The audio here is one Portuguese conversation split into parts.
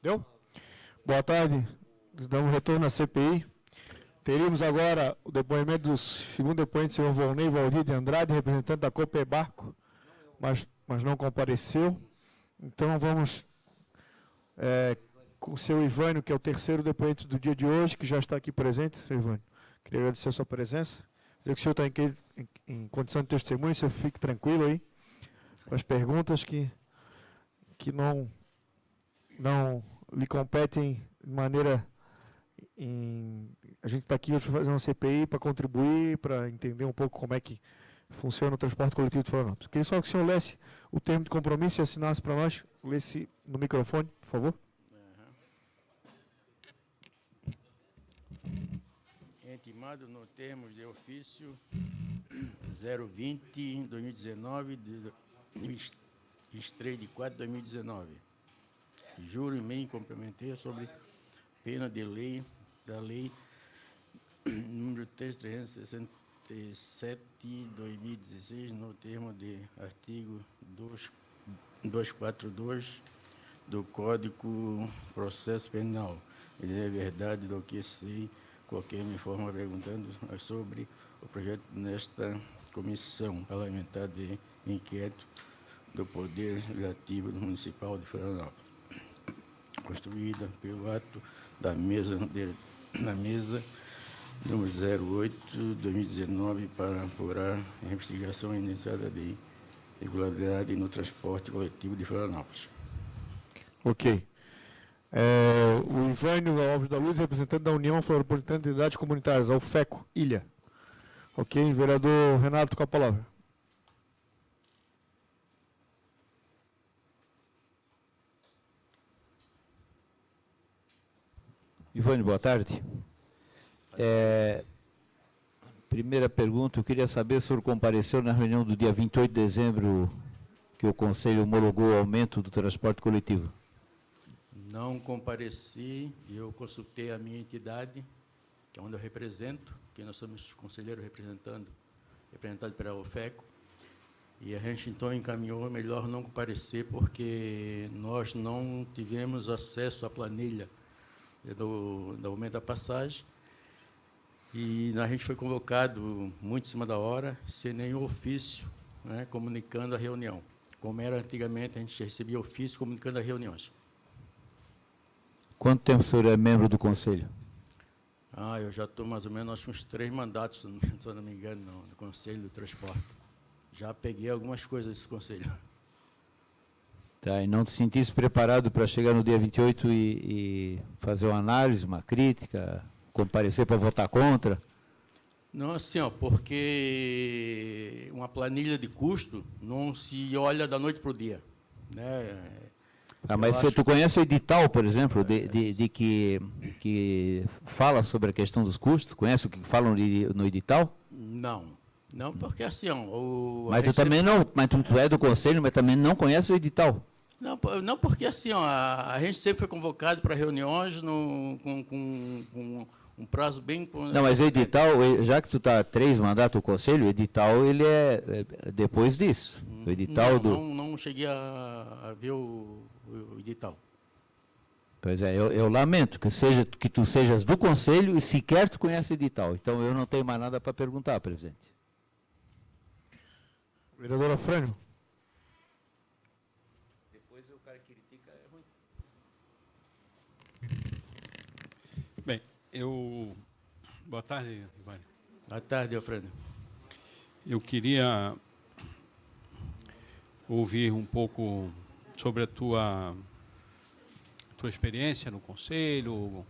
Deu? Boa tarde. Damos retorno à CPI. Teríamos agora o depoimento do segundo depoente, senhor Volney Valdir de Andrade, representante da Copa Barco, mas não compareceu. Então, vamos com o seu Ivânio, que é o terceiro depoente do dia de hoje, que já está aqui presente. Senhor Ivânio, queria agradecer a sua presença. Dizer que o senhor está em condição de testemunho, o senhor fique tranquilo aí, com as perguntas que não lhe competem de maneira... A gente está aqui hoje para fazer uma CPI, para contribuir, para entender um pouco como é que funciona o transporte coletivo de Florianópolis. Queria só que o senhor lesse o termo de compromisso e assinasse para nós, lesse no microfone, por favor. Intimado no termos de ofício 020/2019, de 23 de 4 de 2019. Juro em mim complementei sobre pena de lei, da lei número 3.367/2016, no termo de artigo 242 do Código Processo Penal. Ele é verdade do que sei, qualquer me informa perguntando sobre o projeto nesta comissão parlamentar de inquérito do Poder Legislativo Municipal de Florianópolis, construída pelo ato da mesa número 08/2019 para apurar a investigação iniciada de irregularidade no transporte coletivo de Florianópolis. Ok. O Ivânio Alves da Luz, representante da União Floripolitana de Entidades Comunitárias, a UFECO, Ilha. Ok, vereador Renato, com a palavra. Ivânio, boa tarde. Primeira pergunta, eu queria saber se o senhor compareceu na reunião do dia 28 de dezembro, que o Conselho homologou o aumento do transporte coletivo. Não compareci, eu consultei a minha entidade, que é onde eu represento, que nós somos conselheiros representado pela UFECO, e a gente então encaminhou melhor não comparecer, porque nós não tivemos acesso à planilha do aumento da passagem, e a gente foi convocado muito em cima da hora, sem nenhum ofício, né, comunicando a reunião. Como era antigamente, a gente recebia ofício comunicando as reuniões. Quanto tempo o senhor é membro do Conselho? Eu já estou mais ou menos, acho, uns 3 mandatos, se eu não me engano, no Conselho do Transporte. Já peguei algumas coisas desse Conselho. Tá, e não te sentisse preparado para chegar no dia 28 e fazer uma análise, uma crítica, comparecer para votar contra? Não, assim, porque uma planilha de custo não se olha da noite para o dia, né? Mas se tu conhece o edital, por exemplo, que fala sobre a questão dos custos? Conhece o que falam no edital? Não, porque assim... Mas tu também não, tu é do Conselho, mas também não conhece o edital? Não, porque assim, a gente sempre foi convocado para reuniões com um prazo bem... Não, mas o edital, já que tu está 3 mandatos no Conselho, o edital ele é depois disso. O edital não cheguei a ver o edital. Pois é, eu lamento que tu sejas do Conselho e sequer tu conhece o edital. Então, eu não tenho mais nada para perguntar, presidente. Vereador Afrânio. Depois o cara critica, é ruim. Bem, boa tarde, Ivânio. Boa tarde, Alfredo. Eu queria ouvir um pouco sobre a tua experiência no Conselho,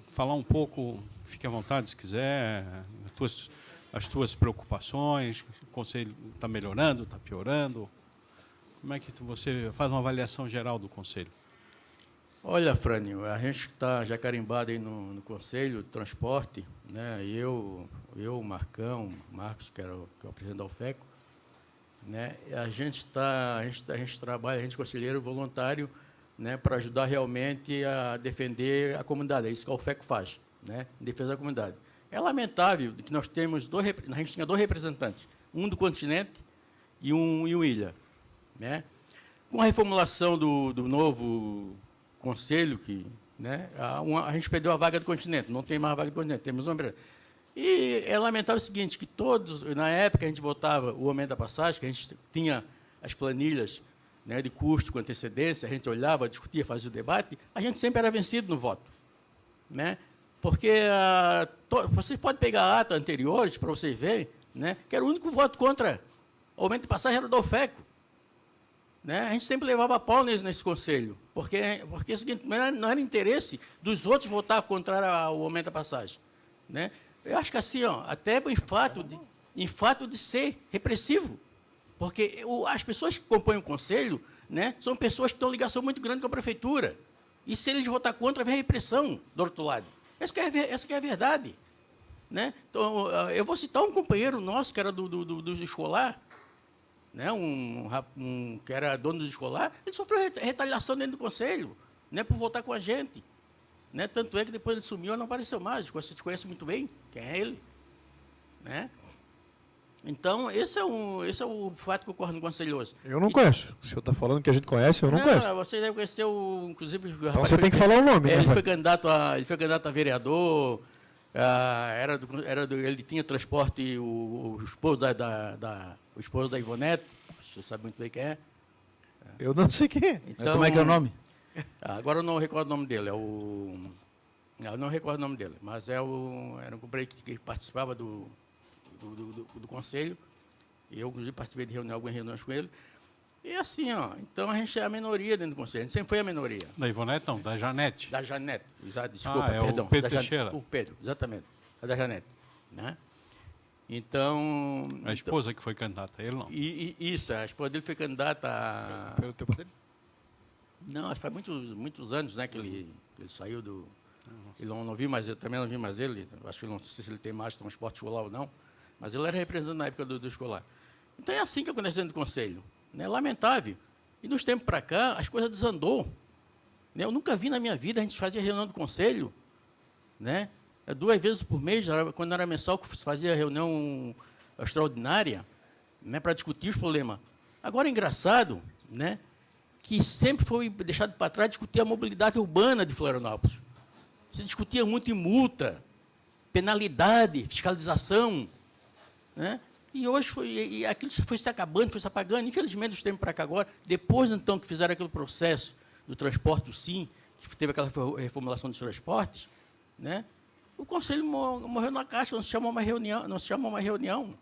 falar um pouco, fique à vontade se quiser, as tuas preocupações, o Conselho está melhorando, está piorando? Como é que você faz uma avaliação geral do Conselho? Olha, Frânio, a gente está já carimbado aí no Conselho de Transporte, né? Eu, o Marcão, Marcos, que é o presidente da UFECO, né? A gente trabalha, a gente é conselheiro voluntário, né, para ajudar realmente a defender a comunidade. É isso que a UFECO faz, né, em defesa da comunidade. É lamentável que nós temos a gente tinha 2 representantes, um do continente e um ilha, né? Com a reformulação do novo conselho que, né, a gente perdeu a vaga do continente, não tem mais a vaga do continente, temos uma empresa. E é lamentável o seguinte, que todos, na época a gente votava o aumento da passagem, que a gente tinha as planilhas, né, de custo com antecedência, a gente olhava, discutia, fazia o debate, a gente sempre era vencido no voto, né? Porque vocês podem pegar a ata anteriores para vocês verem, né, que era o único voto contra o aumento de passagem era do OFECO. Né? A gente sempre levava pau nesse conselho, porque é o seguinte, não era interesse dos outros votar contra o aumento da passagem. Né? Eu acho que assim, ó, até em fato de ser repressivo, porque as pessoas que compõem o conselho, né, são pessoas que têm uma ligação muito grande com a prefeitura. E se eles votar contra, vem a repressão do outro lado. Essa que é a verdade. Né? Então, eu vou citar um companheiro nosso, que era do escolar, né, que era dono do escolar, ele sofreu retaliação dentro do conselho, né, por votar com a gente. Né? Tanto é que depois ele sumiu e não apareceu mais. Vocês conhecem muito bem quem é ele. Né? Então, esse é o fato que ocorre no conselho hoje. Eu não conheço. O senhor está falando que a gente conhece, eu não conheço. Você deve conhecer, inclusive... Então você tem que falar o nome. Ele né, foi candidato a vereador, ele tinha transporte, o esposo o esposo da Ivonete, você sabe muito bem quem é. Eu não sei quem é. Então, Como é que é o nome? Agora eu não recordo o nome dele, eu não recordo o nome dele, mas era um companheiro que participava do conselho, e eu, inclusive, participei de algumas reuniões com ele. E assim, ó, então a gente é a minoria dentro do conselho, a gente sempre foi a minoria. Da Ivonete, não, da Janete. Da Janete, desculpa, perdão. O Pedro Teixeira. O Pedro, exatamente, a da Janete. Né? Então... A esposa que foi candidata, ele não. Isso, a esposa dele foi candidata a... Pelo tempo dele? Não, faz muitos anos, né, que ele saiu do... Eu não vi mais, eu também não vi mais ele, acho que não sei se ele tem mais transporte escolar ou não, mas ele era representante na época do escolar. Então é assim que acontece dentro do conselho. Né? Lamentável. E nos tempos para cá, as coisas desandou. Né? Eu nunca vi na minha vida, a gente fazia reunião do conselho, né? 2 vezes por mês, quando era mensal, se fazia reunião extraordinária, né, para discutir os problemas. Agora é engraçado, né, que sempre foi deixado para trás discutir a mobilidade urbana de Florianópolis. Se discutia muito em multa, penalidade, fiscalização, né? E hoje aquilo foi se acabando, foi se apagando. Infelizmente, dos tempos para cá agora, depois então que fizeram aquele processo do transporte, do SIM, que teve aquela reformulação dos transportes, né? O conselho morreu na caixa, não se chama uma reunião,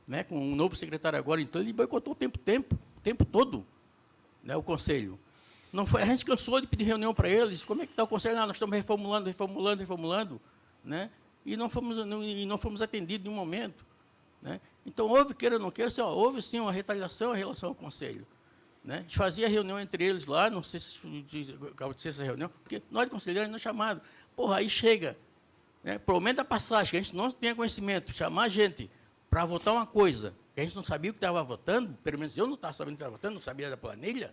né? Com um novo secretário agora, então ele boicotou o tempo todo, né? O conselho. Não foi, a gente cansou de pedir reunião para eles. Como é que está o conselho? Nós estamos reformulando, né? E não fomos atendidos em nenhum momento. Né? Então, houve, queira ou não queira, assim, houve sim uma retaliação em relação ao conselho. Né? A gente fazia reunião entre eles lá, não sei se aconteceu essa reunião, porque nós, conselheiros, não é chamado. Porra, aí chega, né, para o aumento da passagem, que a gente não tenha conhecimento, chamar a gente para votar uma coisa, que a gente não sabia o que estava votando, pelo menos eu não estava sabendo o que estava votando, não sabia da planilha.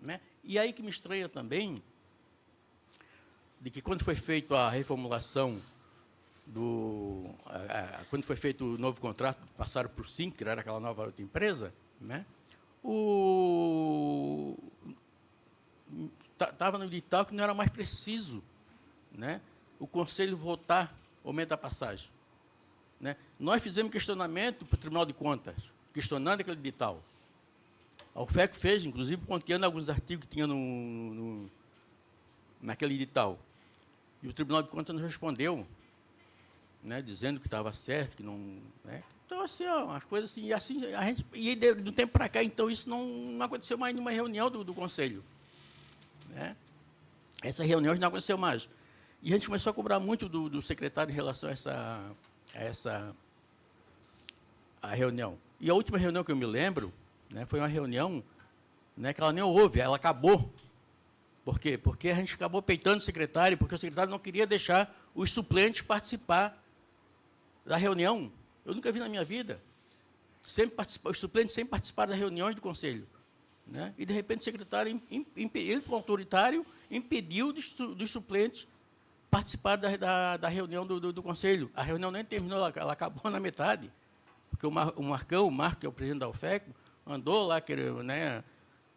Né? E aí que me estranha também, de que quando foi feita a reformulação quando foi feito o novo contrato, passaram para o SIM, que era aquela nova outra empresa, né? Estava no edital que não era mais preciso, né, o conselho votar aumento da passagem. Né? Nós fizemos questionamento para o Tribunal de Contas, questionando aquele edital. A UFEC fez, inclusive, contendo alguns artigos que tinha naquele edital. E o Tribunal de Contas nos respondeu, né, dizendo que estava certo, que não... Né? Então, assim, ó, as coisas assim... E do tempo para cá, então, isso não aconteceu mais em nenhuma reunião do Conselho. Né? Essa reunião não aconteceu mais. E a gente começou a cobrar muito do secretário em relação a essa reunião. E a última reunião que eu me lembro, né, foi uma reunião, né, que ela nem houve, ela acabou. Por quê? Porque a gente acabou peitando o secretário, porque o secretário não queria deixar os suplentes participar da reunião. Eu nunca vi na minha vida. Os suplentes sempre participaram das reuniões do conselho. Né? E, de repente, o secretário, ele, como autoritário, impediu dos suplentes participar da reunião do conselho. A reunião nem terminou, ela acabou na metade. Porque o Marco, que é o presidente da UFEC, andou lá, né,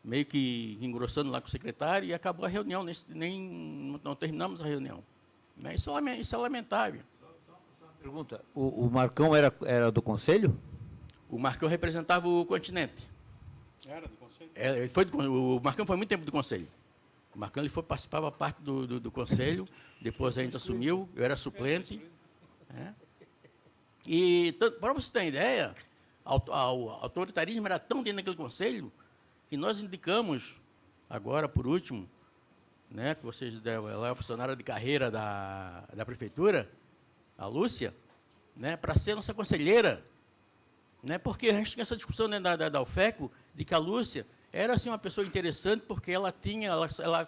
meio que engrossando lá com o secretário, e acabou a reunião, nem não terminamos a reunião. Né? Isso é lamentável. Pergunta, o Marcão era do conselho? O Marcão representava o continente. Era do conselho? O Marcão foi muito tempo do conselho. O Marcão participava parte do conselho, depois a gente assumiu, eu era suplente. Né? E, para você ter uma ideia, o autoritarismo era tão dentro daquele conselho que nós indicamos, agora, por último, né, que vocês deram, ela é a funcionária de carreira da prefeitura, a Lúcia, né, para ser nossa conselheira. Né, porque a gente tinha essa discussão, né, da UFECO, de que a Lúcia era assim, uma pessoa interessante, porque ela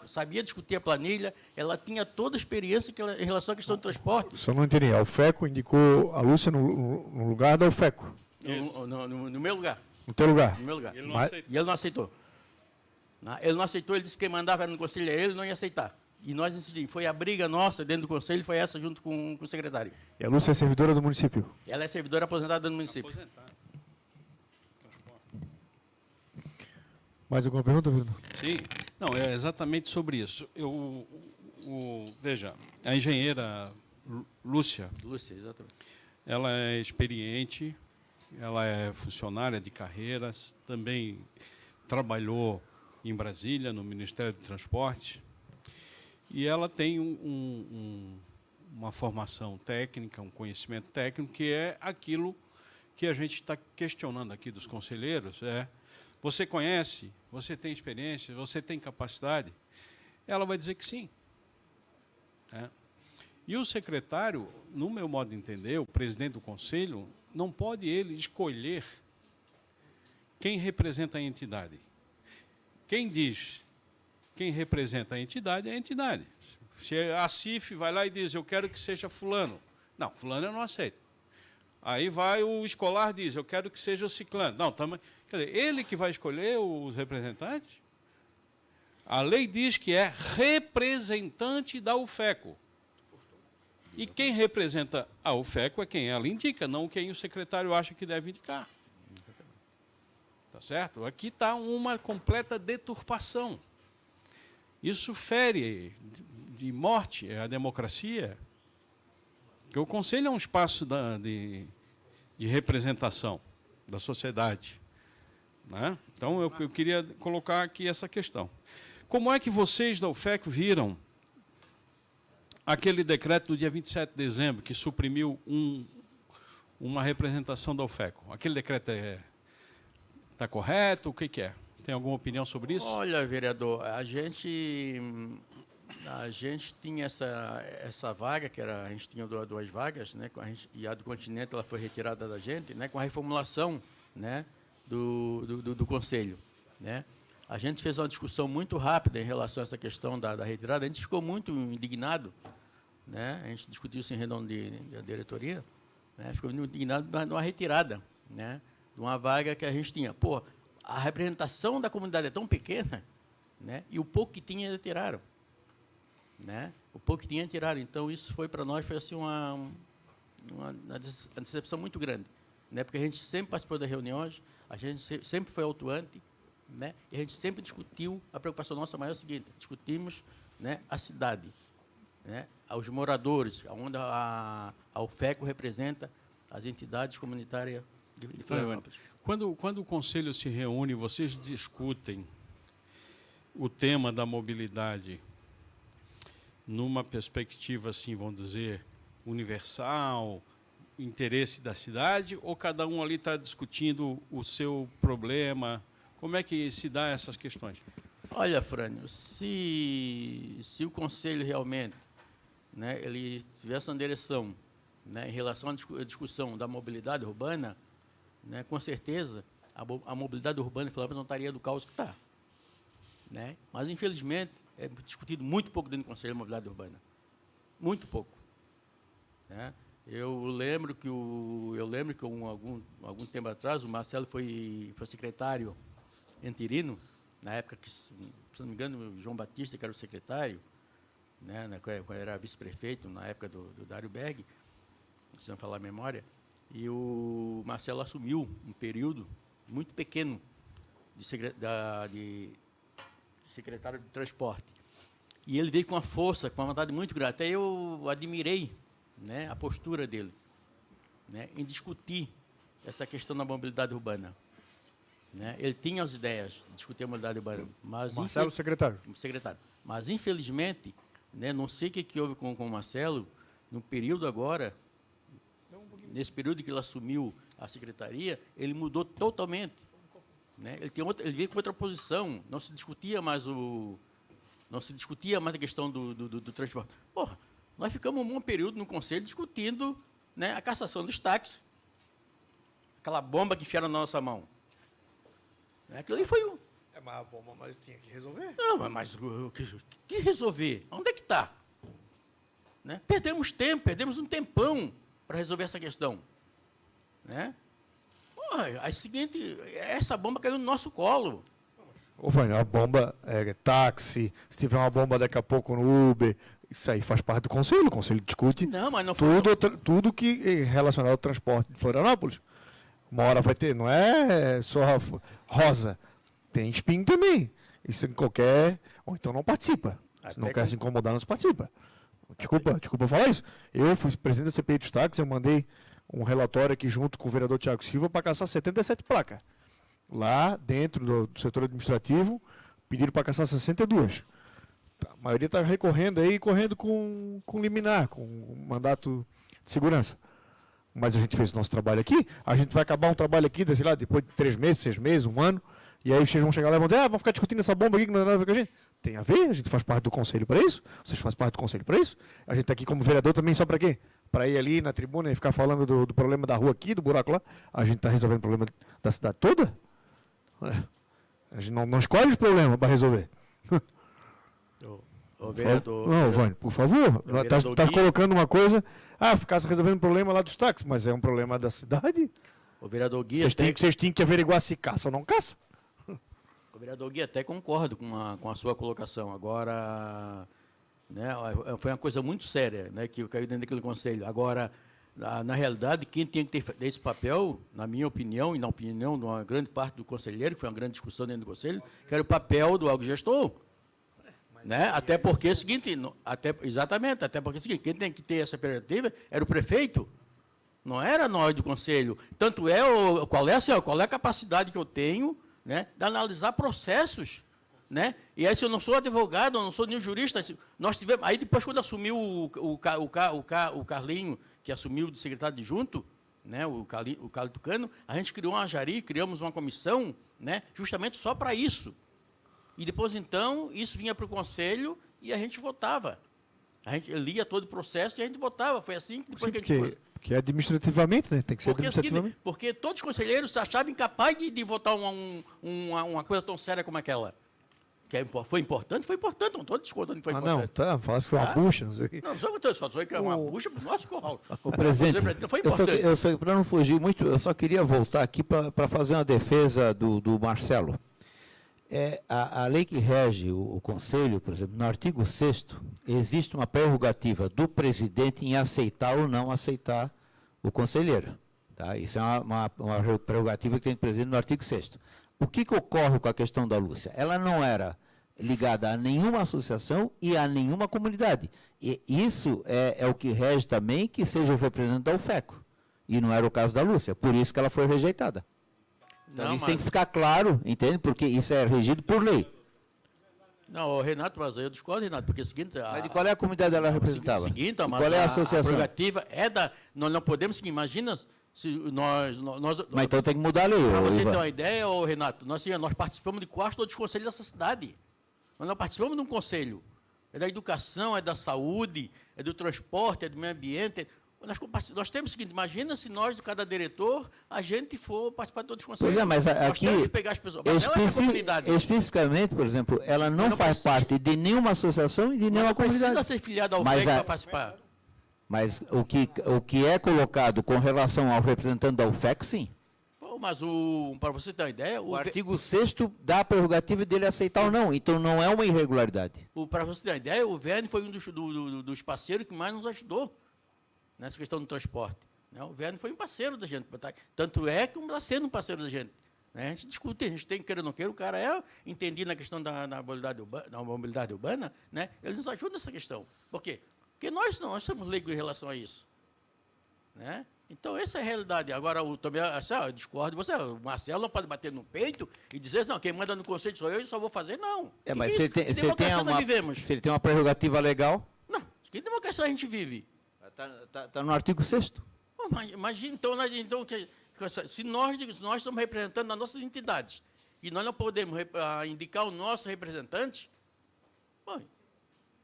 sabia discutir a planilha, ela tinha toda a experiência em relação à questão do transporte. Só não entendi. A UFECO indicou a Lúcia no lugar da UFECO. No meu lugar. No teu lugar. No meu lugar. Ele não aceitou. E ele não aceitou. Ele não aceitou, ele disse que quem mandava era no conselho, ele não ia aceitar. E nós insistimos. Foi a briga nossa dentro do conselho, foi essa junto com o secretário. E a Lúcia é servidora do município. Ela é servidora aposentada do município. Aposentar. Mais alguma pergunta, Vitor? Sim. Não, é exatamente sobre isso. Veja, a engenheira Lúcia, Lúcia, exatamente. ela é experiente, ela é funcionária de carreiras, também trabalhou em Brasília, no Ministério do Transporte, e ela tem uma formação técnica, um conhecimento técnico, que é aquilo que a gente está questionando aqui dos conselheiros, você conhece, você tem experiência, você tem capacidade? Ela vai dizer que sim. E o secretário, no meu modo de entender, o presidente do conselho, não pode ele escolher quem representa a entidade. Quem diz quem representa a entidade é a entidade. Se a CIF vai lá e diz, eu quero que seja fulano. Não, fulano eu não aceito. Aí vai o escolar e diz, eu quero que seja o ciclano. Não, também. Quer dizer, ele que vai escolher os representantes? A lei diz que é representante da UFECO. E quem representa a UFECO é quem ela indica, não quem o secretário acha que deve indicar. Tá certo? Aqui está uma completa deturpação. Isso fere de morte a democracia. Porque o Conselho é um espaço de representação da sociedade. Né? Então, eu queria colocar aqui essa questão. Como é que vocês da UFECO viram aquele decreto do dia 27 de dezembro, que suprimiu uma representação da UFECO? Aquele decreto está correto? O que é? Tem alguma opinião sobre isso? Olha, vereador, a gente tinha essa vaga, a gente tinha duas vagas, né, e a do continente ela foi retirada da gente, né, com a reformulação, né, do Conselho. Né. A gente fez uma discussão muito rápida em relação a essa questão da retirada, a gente ficou muito indignado, né, a gente discutiu isso em reunião de diretoria, né, ficou muito indignado de uma retirada, né, de uma vaga que a gente tinha. Pô, a representação da comunidade é tão pequena, né, e o pouco que tinha retiraram. Né? O pouco que tinha tiraram. Então, isso foi para nós foi assim, uma decepção muito grande. Né? Porque a gente sempre participou das reuniões, a gente sempre foi autuante, né? E a gente sempre discutiu, a preocupação nossa maior é a seguinte, discutimos, né, a cidade, né, os moradores, onde a UFECO representa as entidades comunitárias de Florianópolis. Quando o Conselho se reúne, vocês discutem o tema da mobilidade numa perspectiva, assim, vamos dizer, universal, interesse da cidade, ou cada um ali está discutindo o seu problema? Como é que se dá essas questões? Olha, Frânio, se o Conselho realmente, né, ele tivesse uma direção, né, em relação à discussão da mobilidade urbana, né, com certeza a mobilidade urbana em Florianópolis não estaria do caos que está. Né? Mas, infelizmente, é discutido muito pouco dentro do Conselho de Mobilidade Urbana. Muito pouco. Né? Eu lembro que algum tempo atrás o Marcelo foi secretário interino, na época que, se não me engano, o João Batista, que era o secretário, né, quando era vice-prefeito, na época do Dário Berg, se não falar a memória, e o Marcelo assumiu um período muito pequeno de secretário de Transporte. E ele veio com uma força, com uma vontade muito grande. Até eu admirei, né, a postura dele, né, em discutir essa questão da mobilidade urbana. Né? Ele tinha as ideias de discutir a mobilidade urbana. Mas Marcelo, secretário. secretário. Mas, infelizmente, né, não sei o que houve com o Marcelo, no período agora, nesse período que ele assumiu a secretaria, ele mudou totalmente. Né? Ele veio com outra posição, não se discutia mais a questão do transporte. Porra, nós ficamos um bom período no Conselho discutindo, né, a cassação dos táxis. Aquela bomba que enfiaram na nossa mão. Aquilo ali foi o... É uma bomba, mas tinha que resolver. Não, mas o que resolver? Onde é que está? Né? Perdemos tempo, perdemos um tempão para resolver essa questão. Né? Porra, aí seguinte, essa bomba caiu no nosso colo. Ô, Vânia, a bomba é táxi, se tiver uma bomba daqui a pouco no Uber, isso aí faz parte do Conselho, o Conselho discute Não, mas não foi... tudo que é relacionado ao transporte de Florianópolis. Uma hora vai ter, não é só rosa, tem espinho também. Isso em qualquer... Ou então não participa. Se não quer se incomodar, não se participa. Desculpa falar isso. Eu fui presidente da CPI dos táxis, eu mandei um relatório aqui junto com o vereador Tiago Silva para caçar 77 placas. Lá dentro do setor administrativo, pediram para caçar 62. A maioria está recorrendo aí, correndo com liminar, com mandato de segurança. Mas a gente fez o nosso trabalho aqui, a gente vai acabar um trabalho aqui, sei lá, depois de 3 meses, 6 meses, 1 ano, e aí vocês vão chegar lá e vão dizer, vão ficar discutindo essa bomba aqui que não tem nada a ver com a gente. Tem a ver, a gente faz parte do conselho para isso, vocês fazem parte do conselho para isso. A gente está aqui como vereador também só para quê? Para ir ali na tribuna e ficar falando do problema da rua aqui, do buraco lá. A gente está resolvendo o problema da cidade toda? A gente não escolhe os problemas para resolver. O vereador... Não, Vânia, por favor. Está colocando uma coisa... ficar resolvendo um problema lá dos táxis, mas é um problema da cidade. O vereador Gui... Vocês têm que averiguar se caça ou não caça. O vereador Gui, até concordo com a sua colocação. Agora, né, foi uma coisa muito séria, né, que caiu dentro daquele conselho. Agora, na realidade, quem tinha que ter esse papel, na minha opinião, e na opinião de uma grande parte do conselheiro, que foi uma grande discussão dentro do conselho, que era o papel do gestor. Né? Até porque é o seguinte, até porque é o seguinte, quem tem que ter essa prerrogativa era o prefeito, não era nós do conselho. Tanto é, qual é a capacidade que eu tenho, né, de analisar processos. Né? E aí, se eu não sou advogado, eu não sou nenhum jurista, nós tivemos, aí depois, quando assumiu o Carlinho, que assumiu de secretário adjunto, né, o Carlos Tucano, a gente criou uma jari, criamos uma comissão, né, justamente só para isso. E depois, então, isso vinha para o conselho e a gente votava. A gente lia todo o processo e a gente votava. Foi assim que depois que a gente... Porque administrativamente, né? Tem que ser administrativamente. Porque todos os conselheiros se achavam incapazes de votar uma coisa tão séria como aquela. Foi importante, não estou descontando que foi importante. Falasse que foi uma bucha, não sei o quê. Não estou contando, só foi uma bucha para o nosso curral. O presidente, foi importante. Para não fugir muito, eu só queria voltar aqui para fazer uma defesa do Marcelo. A lei que rege o Conselho, por exemplo, no artigo 6º, existe uma prerrogativa do presidente em aceitar ou não aceitar o conselheiro. Tá? Isso é uma prerrogativa que tem o presidente no artigo 6º. O que ocorre com a questão da Lúcia? Ela não era ligada a nenhuma associação e a nenhuma comunidade. E isso é o que rege também que seja o representante da UFECO. E não era o caso da Lúcia, por isso que ela foi rejeitada. Então, isso tem que ficar claro, entende? Porque isso é regido por lei. Não, Renato, mas eu discordo, Renato, porque é o seguinte... Mas de qual é a comunidade ela representava? Mas qual é a associação? A prerrogativa é da... Nós não podemos... Imagina se nós... Mas então tem que mudar a lei. Para você ter uma ideia, Renato, nós participamos de quase todos os conselhos dessa cidade. Nós participamos de um conselho. É da educação, é da saúde, é do transporte, é do meio ambiente... Nós temos o seguinte, imagina se nós, de cada diretor, a gente for participar de todos os conselhos. Pois é, mas aqui, temos que pegar as pessoas. Mas especificamente, por exemplo, ela não faz parte de nenhuma associação e de nenhuma comunidade. Não precisa ser filiada ao UFEC para participar. Mas o que é colocado com relação ao representante da UFEC, sim. Mas, para você ter uma ideia... O artigo 6º dá a prerrogativa dele aceitar ou não, então não é uma irregularidade. Para você ter uma ideia, o Verne foi um dos parceiros que mais nos ajudou nessa questão do transporte. O Verne foi um parceiro da gente. Tanto é que está sendo um parceiro da gente. Né? A gente discute, a gente tem, queira ou não queira, o cara é entendido na questão da mobilidade urbana, né? Ele nos ajuda nessa questão. Por quê? Porque nós somos leigos em relação a isso. Né? Então, essa é a realidade. Agora, também, assim, eu discordo de você. O Marcelo não pode bater no peito e dizer, não, quem manda no conselho sou eu e só vou fazer, não. Mas que se ele tem uma prerrogativa legal... Não, que democracia a gente vive? Está no artigo 6º. Imagina, então se nós estamos representando as nossas entidades e nós não podemos indicar o nosso representante, bom,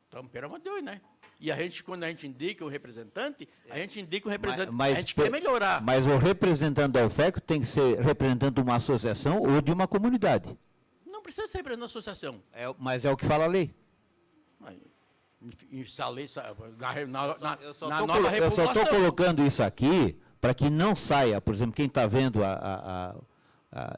então, pelo amor de Deus, né? E quando a gente indica o representante, a gente indica o representante, a gente quer melhorar. Mas o representante da UFEC tem que ser representante de uma associação ou de uma comunidade. Não precisa ser representante da associação. Mas é o que fala a lei. Eu só estou colocando isso aqui para que não saia, por exemplo, quem está vendo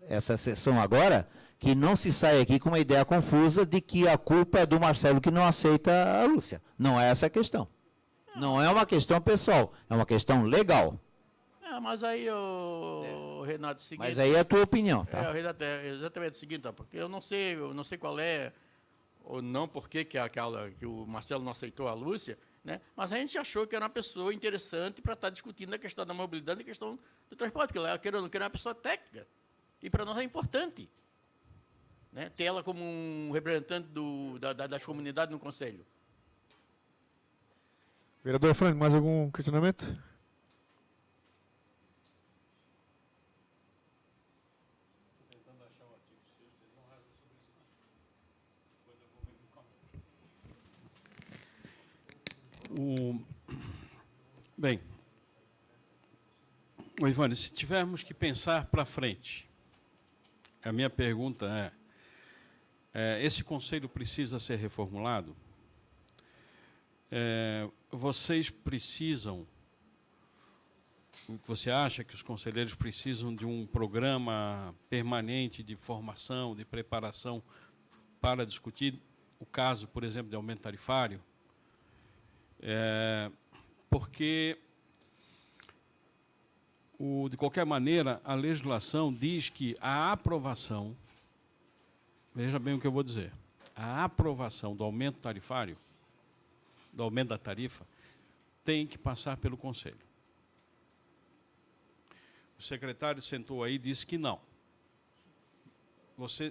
essa sessão agora, que não se saia aqui com uma ideia confusa de que a culpa é do Marcelo que não aceita a Lúcia. Não é essa a questão. Não é uma questão pessoal, é uma questão legal. Mas aí, Renato, o seguinte... Mas aí é a tua opinião, tá? Renato, é exatamente o seguinte, porque eu não sei qual é, ou não porque que o Marcelo não aceitou a Lúcia, né? Mas a gente achou que era uma pessoa interessante para estar discutindo a questão da mobilidade e a questão do transporte, porque ela, querendo ou não querendo, é uma pessoa técnica. E para nós é importante, né, ter ela como um representante das comunidades no Conselho. Vereador Franco, mais algum questionamento? Bem, Ivone, se tivermos que pensar para frente, a minha pergunta esse conselho precisa ser reformulado? Vocês precisam, você acha que os conselheiros precisam de um programa permanente de formação, de preparação para discutir o caso, por exemplo, de aumento tarifário? Porque, de qualquer maneira, a legislação diz que a aprovação, veja bem o que eu vou dizer, a aprovação do aumento tarifário, do aumento da tarifa, tem que passar pelo Conselho. O secretário sentou aí e disse que não.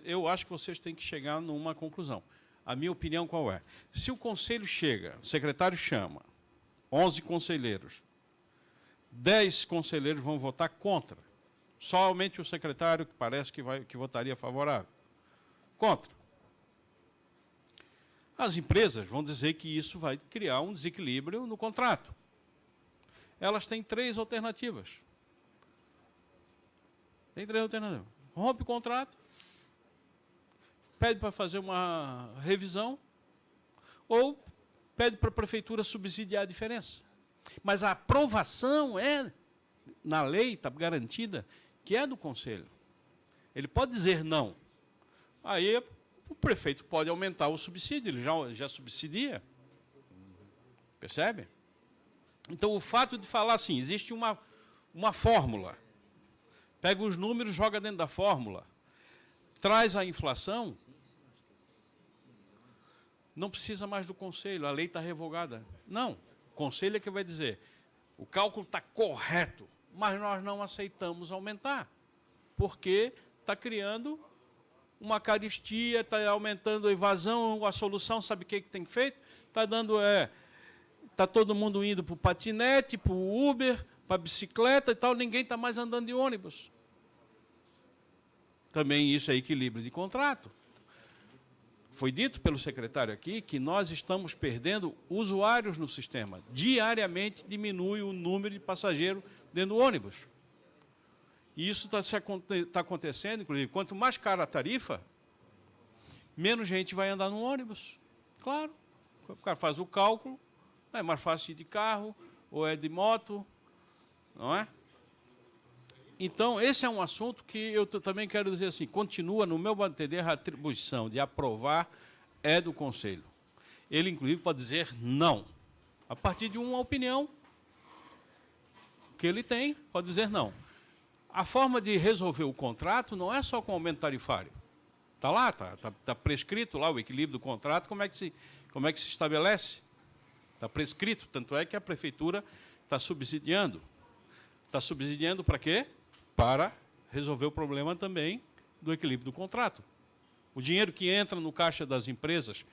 Eu acho que vocês têm que chegar numa conclusão. A minha opinião qual é? Se o Conselho chega, o secretário chama 11 conselheiros, 10 conselheiros vão votar contra. Somente o secretário que parece que votaria favorável. Contra. As empresas vão dizer que isso vai criar um desequilíbrio no contrato. Elas têm 3 alternativas. Tem 3 alternativas. Rompe o contrato, pede para fazer uma revisão, ou pede para a prefeitura subsidiar a diferença. Mas a aprovação na lei, está garantida, que é do Conselho. Ele pode dizer não. Aí o prefeito pode aumentar o subsídio, ele já subsidia. Percebe? Então, o fato de falar assim, existe uma fórmula, pega os números, joga dentro da fórmula, traz a inflação, não precisa mais do Conselho, a lei está revogada. Não, o Conselho é que vai dizer, o cálculo está correto, mas nós não aceitamos aumentar, porque está criando uma carestia, está aumentando a evasão, a solução, sabe o que tem feito? Está dando, está todo mundo indo para o patinete, para o Uber, para a bicicleta e tal, ninguém está mais andando de ônibus. Também isso é equilíbrio de contrato. Foi dito pelo secretário aqui que nós estamos perdendo usuários no sistema. Diariamente diminui o número de passageiros dentro do ônibus. E isso está acontecendo, inclusive, quanto mais cara a tarifa, menos gente vai andar no ônibus. Claro, o cara faz o cálculo, é mais fácil ir de carro ou é de moto, não é? Então, esse é um assunto que eu também quero dizer assim, continua, no meu entender, a atribuição de aprovar é do Conselho. Ele, inclusive, pode dizer não. A partir de uma opinião que ele tem, pode dizer não. A forma de resolver o contrato não é só com aumento tarifário. Está lá, está prescrito lá o equilíbrio do contrato, como é que se estabelece? Está prescrito, tanto é que a prefeitura está subsidiando. Está subsidiando para quê? Para resolver o problema também do equilíbrio do contrato. O dinheiro que entra no caixa das empresas,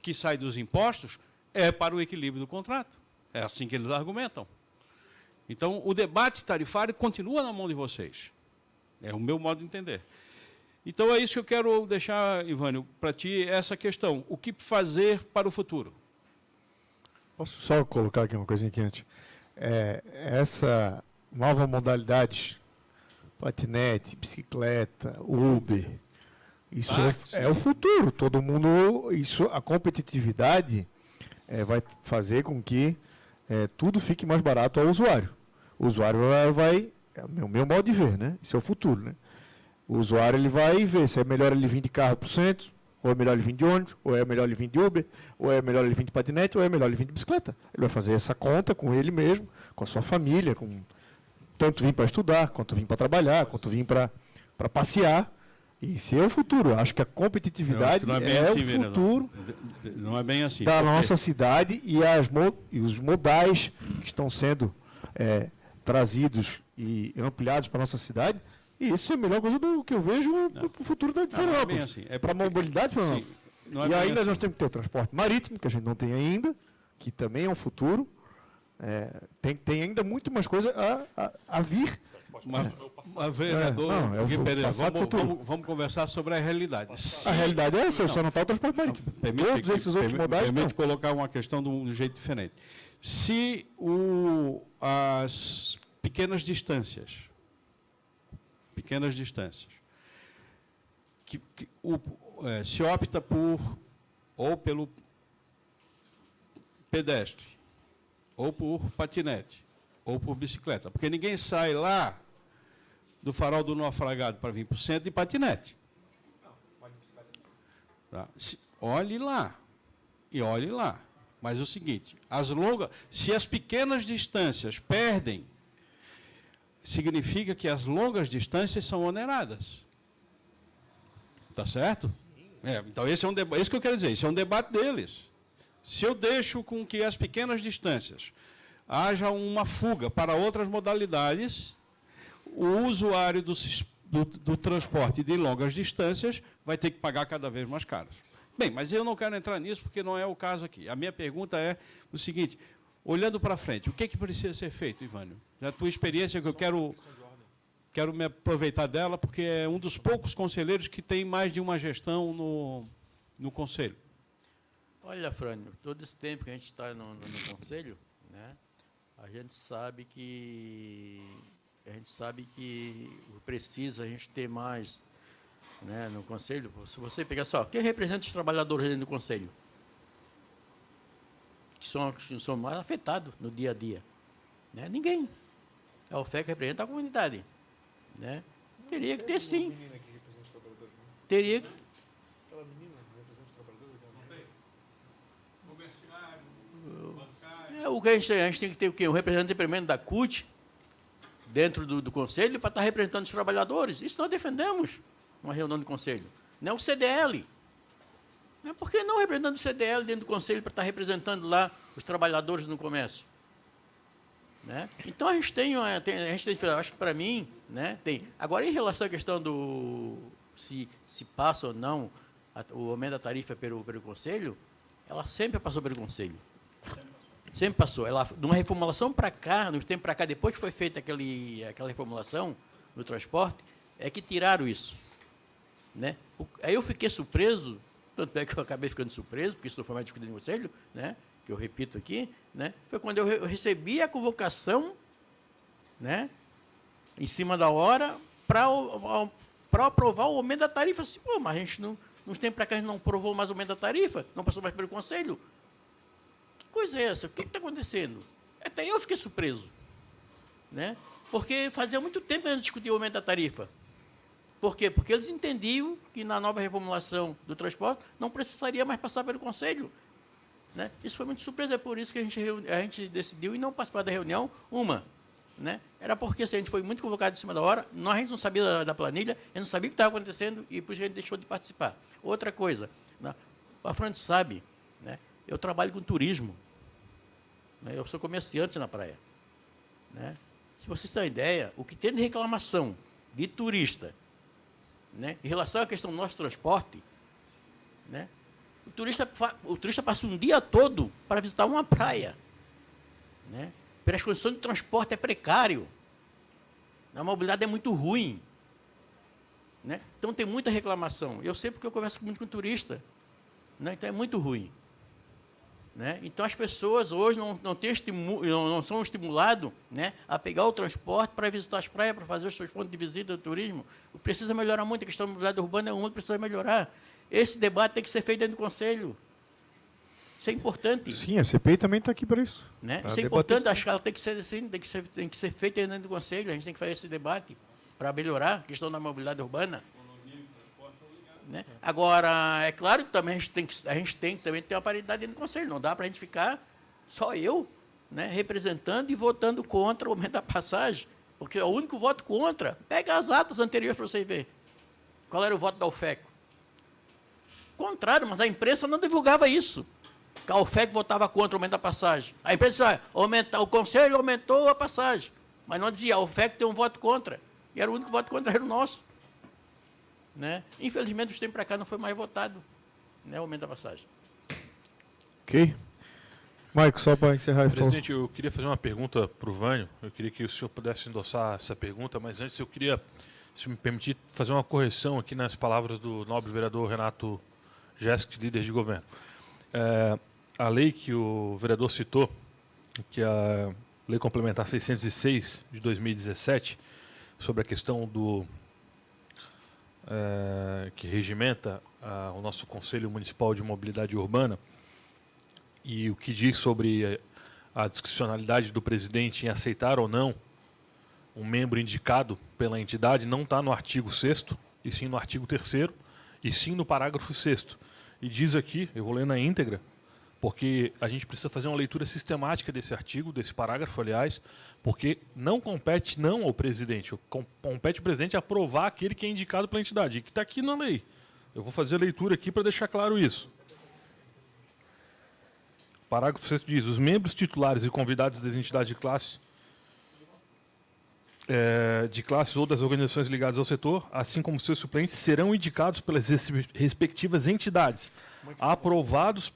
que sai dos impostos, é para o equilíbrio do contrato. É assim que eles argumentam. Então, o debate tarifário continua na mão de vocês. É o meu modo de entender. Então, é isso que eu quero deixar, Ivânio, para ti, essa questão. O que fazer para o futuro? Posso só colocar aqui uma coisinha aqui antes? Essa nova modalidade, patinete, bicicleta, Uber, isso é o futuro. Todo mundo, a competitividade vai fazer com que tudo fique mais barato ao usuário. O usuário é o meu modo de ver, né? Isso é o futuro, né? O usuário ele vai ver se é melhor ele vir de carro para o centro, ou é melhor ele vir de ônibus, ou é melhor ele vir de Uber, ou é melhor ele vir de patinete, ou é melhor ele vir de bicicleta. Ele vai fazer essa conta com ele mesmo, com a sua família, tanto vir para estudar, quanto vir para trabalhar, quanto vir para passear. Isso é o futuro. Acho que a competitividade o futuro não é bem assim, da nossa cidade e os modais que estão sendo trazidos e ampliados para a nossa cidade. E isso é a melhor coisa do que eu vejo para o futuro da Florianópolis. Assim. Para a mobilidade, Florianópolis. E ainda assim. Nós temos que ter o transporte marítimo, que a gente não tem ainda, que também é um futuro. Tem ainda muito mais coisa a vir. Mas, vereador, vamos conversar sobre a realidade. A realidade é essa, só não está o transporte marítimo. Todos esses outros modais permite colocar uma questão de um jeito diferente. Se as pequenas distâncias, se opta pelo pedestre, ou por patinete, ou por bicicleta, porque ninguém sai lá do Farol do Naufragado para vir para o centro de patinete. Tá? Olhe lá, mas é o seguinte, se as pequenas distâncias perdem, significa que as longas distâncias são oneradas. Tá certo? Então, esse é um debate, isso que eu quero dizer, isso é um debate deles. Se eu deixo com que as pequenas distâncias haja uma fuga para outras modalidades, o usuário do transporte de longas distâncias vai ter que pagar cada vez mais caro. Bem, mas eu não quero entrar nisso porque não é o caso aqui. A minha pergunta é o seguinte, olhando para frente, o que precisa ser feito, Ivânio? A tua experiência, que eu quero me aproveitar dela, porque é um dos poucos conselheiros que tem mais de uma gestão no Conselho. Olha, Frânio, todo esse tempo que a gente está no Conselho, né, a gente sabe que precisa a gente ter mais, né, no Conselho. Se você pegar só, quem representa os trabalhadores dentro do Conselho? Que são mais afetados no dia a dia. Né? Ninguém. A OFEC representa a comunidade. Né? Teria que ter, sim. Teria que... Aquela menina representa os trabalhadores? O que a gente tem que ter o quê? Um representante primeiro da CUT, dentro do Conselho, para estar representando os trabalhadores. Isso nós defendemos numa reunião do Conselho. Não é o CDL. Por que não representando o CDL dentro do Conselho para estar representando lá os trabalhadores no comércio? Né? Então, a gente tem, acho que para mim, né, tem. Agora, em relação à questão do se passa ou não o aumento da tarifa pelo Conselho, ela sempre passou pelo Conselho. Sempre passou. Ela, de uma reformulação para cá, no tempo para cá, depois que foi feita aquela reformulação no transporte, é que tiraram isso. Né? Aí eu fiquei surpreso, tanto é que eu acabei ficando surpreso, porque isso foi mais discutido no Conselho, né, que eu repito aqui, né, foi quando eu recebi a convocação, né, em cima da hora, para aprovar o aumento da tarifa. Assim, pô, mas a gente não, nos tempos para cá, a gente não aprovou mais o aumento da tarifa, não passou mais pelo Conselho. Que coisa é essa? O que está acontecendo? Até eu fiquei surpreso. Né, porque fazia muito tempo que a gente discutia o aumento da tarifa. Por quê? Porque eles entendiam que na nova reformulação do transporte não precisaria mais passar pelo Conselho. Né? Isso foi muito surpresa, é por isso que a gente decidiu e não participar da reunião, né? Era porque assim, a gente foi muito convocado em cima da hora, a gente não sabia da planilha, a gente não sabia o que estava acontecendo e por isso a gente deixou de participar. Outra coisa, né? O Afrânio sabe, né? Eu trabalho com turismo, né? Eu sou comerciante na praia, né? Se vocês têm uma ideia, o que tem de reclamação de turista, né, em relação à questão do nosso transporte, né, o turista passa um dia todo para visitar uma praia, né, pelas condições de transporte é precário, a mobilidade é muito ruim, né, então tem muita reclamação. Eu sei porque eu converso muito com turista, né, então é muito ruim. Né? Então, as pessoas hoje não são estimuladas, né, a pegar o transporte para visitar as praias, para fazer os seus pontos de visita do turismo. Precisa melhorar muito, a questão da mobilidade urbana é uma que precisa melhorar. Esse debate tem que ser feito dentro do Conselho. Isso é importante. Sim, a CPI também está aqui para isso. Né? Isso é importante, acho que ela tem que ser assim, tem que ser feita dentro do Conselho, a gente tem que fazer esse debate para melhorar a questão da mobilidade urbana. Né? Agora, é claro que também a gente tem que também ter uma paridade dentro do Conselho. Não dá para a gente ficar só eu, né, representando e votando contra o aumento da passagem, porque o único voto contra, pega as atas anteriores para você ver. Qual era o voto da UFECO? Contrário, mas a imprensa não divulgava isso. Que a UFECO votava contra o aumento da passagem. A imprensa o Conselho aumentou a passagem, mas não dizia, a UFECO tem um voto contra. E era o único voto contra, era o nosso. Né? Infelizmente, dos tempos para cá não foi mais votado, né, o aumento da passagem. Ok. Maico, só para encerrar. Presidente, eu queria fazer uma pergunta para o Vânio. Eu queria que o senhor pudesse endossar essa pergunta, mas antes eu queria, se me permitir, fazer uma correção aqui nas palavras do nobre vereador Renato Jéssica, líder de governo. A lei que o vereador citou, que é a Lei Complementar 606 de 2017, sobre a questão do que regimenta o nosso Conselho Municipal de Mobilidade Urbana e o que diz sobre a discricionalidade do presidente em aceitar ou não um membro indicado pela entidade, não está no artigo 6º, e sim no artigo 3º, e sim no parágrafo 6º. E diz aqui, eu vou ler na íntegra, porque a gente precisa fazer uma leitura sistemática desse artigo, desse parágrafo, aliás, porque não compete não ao presidente, compete ao presidente aprovar aquele que é indicado pela entidade, e que está aqui na lei. Eu vou fazer a leitura aqui para deixar claro isso. O parágrafo 6 diz, os membros titulares e convidados das entidades de classes ou das organizações ligadas ao setor, assim como seus suplentes, serão indicados pelas respectivas entidades, aprovados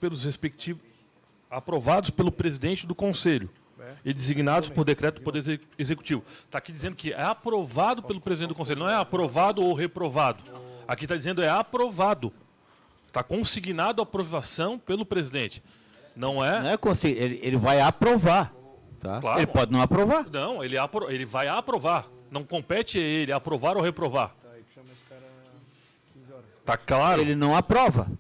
pelo presidente do Conselho e designados por decreto do Poder Executivo. Está aqui dizendo que é aprovado pelo presidente do Conselho, não é aprovado ou reprovado. Aqui está dizendo é aprovado. Está consignado a aprovação pelo presidente. Não é... Não é ele vai aprovar. Tá? Claro. Ele pode não aprovar. Não, ele vai aprovar. Não compete a ele aprovar ou reprovar. Está claro? Ele não aprova.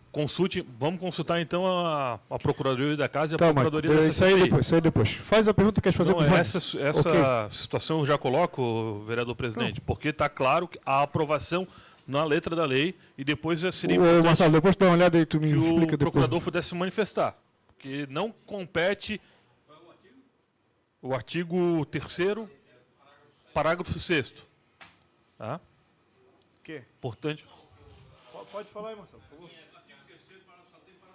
Vamos consultar então a Procuradoria da Casa e a Tá, Procuradoria Maico, da isso aí CPI. depois, isso aí depois. Faz a pergunta que quer fazer Não, para o essa Ok. situação eu já coloco, vereador presidente, porque está claro que a aprovação na letra da lei e depois já seria Ô, importante Marcelo, depois tu dá uma olhada e tu me que explica o depois. procurador pudesse se manifestar, porque não compete o artigo 3º, parágrafo 6º. Tá? quê? Importante. Pode falar aí, Marcelo, por favor.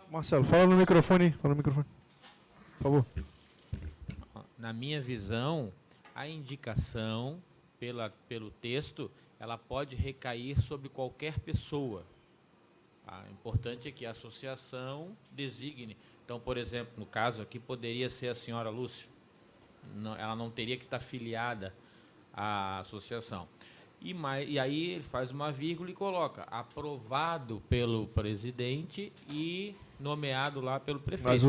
Marcelo, fala no microfone. Fala no microfone. Por favor. Na minha visão, a indicação pelo texto, ela pode recair sobre qualquer pessoa. O importante é que a associação designe. Então, por exemplo, no caso aqui, poderia ser a senhora Lúcia. Ela não teria que estar filiada à associação. E aí ele faz uma vírgula e coloca aprovado pelo presidente e nomeado lá pelo prefeito.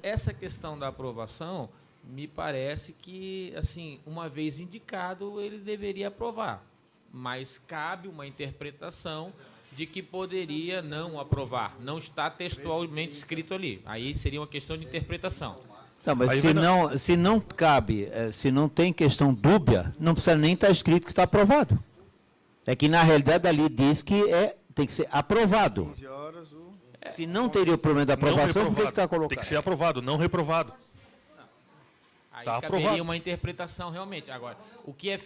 Essa questão da aprovação, me parece que, assim, uma vez indicado, ele deveria aprovar. Mas cabe uma interpretação de que poderia não aprovar. Não está textualmente escrito ali. Aí seria uma questão de interpretação. Não, mas se não cabe, se não tem questão dúbia, não precisa nem estar escrito que está aprovado. É que, na realidade, ali diz que tem que ser aprovado. Se não teria o problema da aprovação, por que está colocado? Tem que ser aprovado, não reprovado. Aí Tá caberia aprovado. uma interpretação realmente. Agora, o que é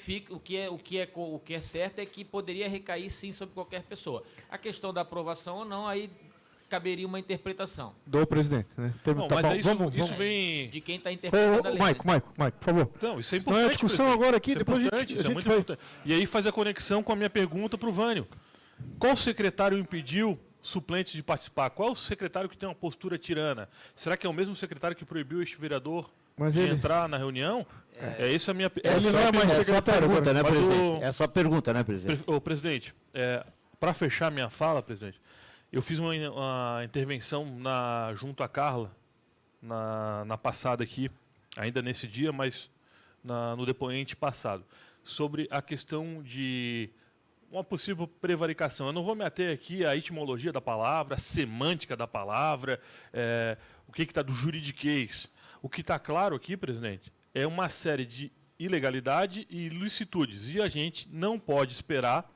certo é que poderia recair sim sobre qualquer pessoa. A questão da aprovação ou não, aí caberia uma interpretação Do presidente, né? Não, Tá mas bom, aí isso, vamos. isso vem... de quem está interpretando a lei. Maico, por favor. Não, isso é Senão importante. é a discussão presidente. agora aqui, Isso é depois a importante, gente isso é vai- muito importante. E aí faz a conexão com a minha pergunta para o Vânio. Qual secretário impediu suplentes de participar? Qual o secretário que tem uma postura tirana? Será que é o mesmo secretário que proibiu este vereador Mas de ele- entrar na reunião? É essa a minha Ele não é mais Essa é a secretário pergunta, agora. né, Mas presidente? Essa é a pergunta, né, presidente? Ô, presidente, para fechar minha fala, presidente, eu fiz uma intervenção junto à Carla, na passada aqui, ainda nesse dia, mas no depoente passado, sobre a questão de uma possível prevaricação. Eu não vou me ater aqui à etimologia da palavra, à semântica da palavra, o que está do juridiquês. O que está claro aqui, presidente, é uma série de ilegalidade e ilicitudes. E a gente não pode esperar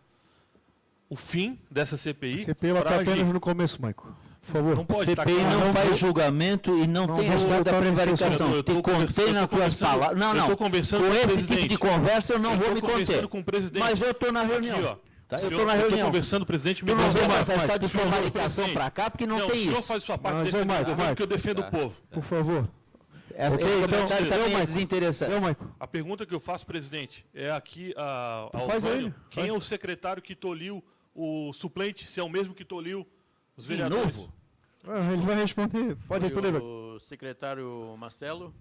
o fim dessa CPI. A CPI ela pra está apenas agir. no começo, Maico. Por favor. Não pode estar CPI claro. não não faz vou- julgamento e não não tem vou resultado da voltar nesse prevaricação. assunto. Eu Te tô contei conversando- nas eu tô tuas conversando- palavras. Não, eu não. tô conversando Com com o esse tipo presidente. de conversa eu não Eu vou tô me conversando conter. com o presidente. Mas eu estou na reunião. Aqui, ó. Tá? Eu Senhor, estou na eu tô reunião. conversando, o presidente me Tu não mandou vem uma- mais essa história de Senhor, prevaricação presidente. para cá, porque não tem o senhor isso. faz sua parte Mas, defendendo Maico, o governo, Maico. porque eu defendo o povo. Por favor. Esse Ok, comentário então, também é Maico. desinteressante. Maico. A pergunta que eu faço, presidente, é aqui ao Faz Vânio. ele, Quem faz. é o secretário que tolhiu o suplente, se é o mesmo que tolhiu os De vereadores? novo? Ele vai responder. Pode Foi responder, Maico. o secretário Marcelo,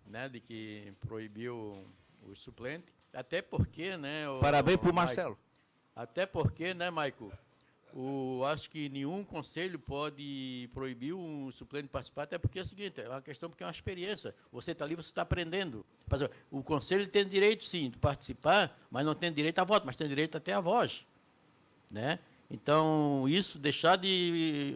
né, de que proibiu o suplente, até porque, né, Parabéns para o Maico, Marcelo. até porque, né, Maico, acho que nenhum conselho pode proibir um suplente de participar, até porque é o seguinte, é uma questão porque é uma experiência. Você está ali, você está aprendendo. Mas, o conselho tem direito, sim, de participar, mas não tem direito a voto, mas tem direito até a voz, né? Então, isso, deixar de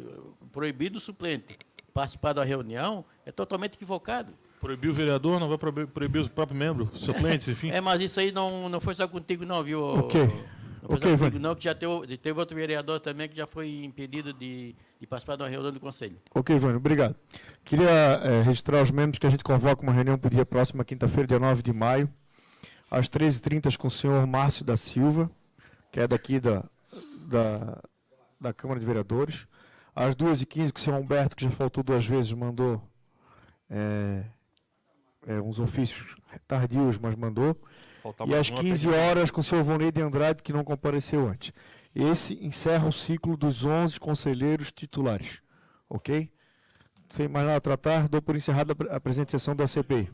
proibir do suplente participar da reunião é totalmente equivocado. Proibir o vereador, não vai proibir os próprios membros, suplentes, enfim. Mas isso aí não foi só contigo, não, viu? Ok. Não foi Ok, só Vânio. contigo, não, que já teve outro vereador também que já foi impedido de participar de uma reunião do conselho. Ok, Vânio, obrigado. Queria registrar os membros que a gente convoca uma reunião para o dia próximo, quinta-feira, dia 9 de maio, às 13h30, com o senhor Márcio da Silva, que é daqui da Câmara de Vereadores. Às 2h15, com o senhor Humberto, que já faltou 2 vezes, mandou uns ofícios tardios, mas mandou. Faltava E às uma 15 horas, com o senhor Vonei de Andrade, que não compareceu antes. Esse encerra o ciclo dos 11 conselheiros titulares. Ok? Sem mais nada a tratar, dou por encerrada a presente sessão da CPI.